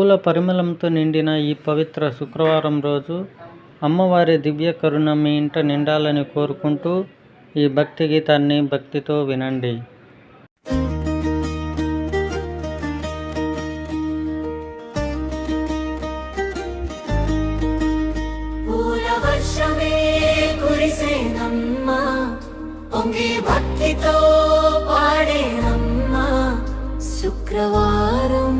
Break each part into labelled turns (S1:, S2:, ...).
S1: పూల పరిమళంతో నిండిన ఈ పవిత్ర శుక్రవారం రోజు అమ్మవారి దివ్య కరుణ మీ ఇంట నిండాలని కోరుకుంటూ ఈ భక్తి గీతాన్ని భక్తితో వినండి.
S2: భక్తితో పాడేనమ్మా శుక్రవారం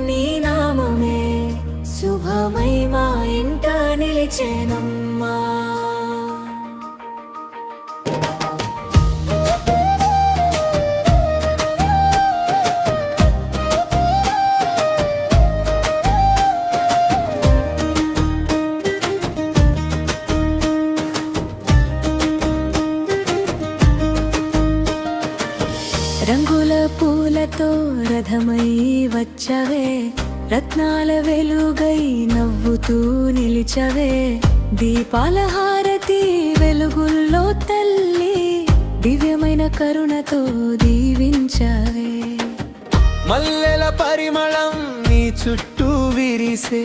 S2: నీ నామమే శుభమై మా ఇంట నిలిచేనమ్మా. రంగుల పూలతో రథమై వచ్చవే, రత్నాల వెలుగై నవ్వుతూ నిలిచవే, దీపాల హారతి వెలుగుల్లో తల్లి దివ్యమైన కరుణతో దీవించవే.
S3: మల్లెల పరిమళం నీ చుట్టూ విరిసే,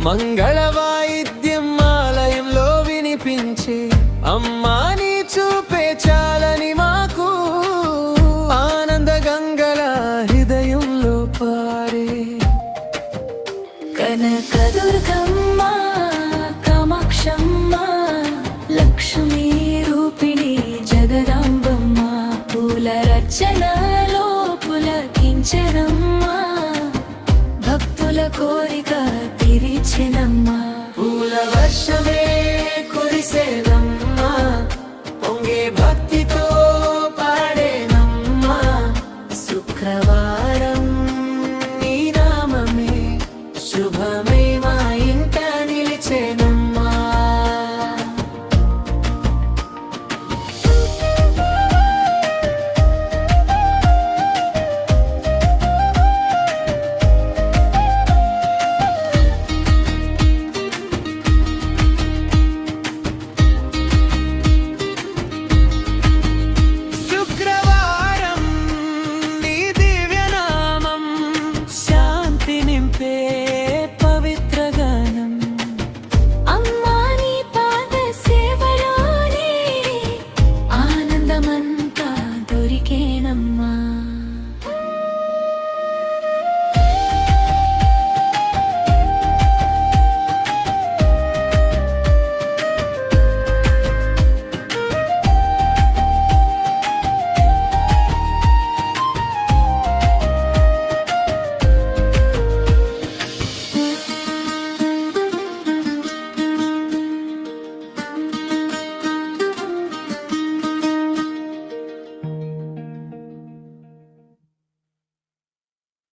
S3: మంగళ వాయిద్యం ఆలయంలో వినిపించే, అమ్మా నీ చూపే చాలని మాకు ఆనంద గంగల హృదయంలో పారే.
S2: కనకదుర్గమ్మ కామాక్షమ్మ లక్ష్మీ రూపిణి జగదాంబమ్మ, పూల రచనలో పులకించనమ్మ, భక్తుల కోరిక తీర్చెనమ్మ.
S3: పూల వర్షం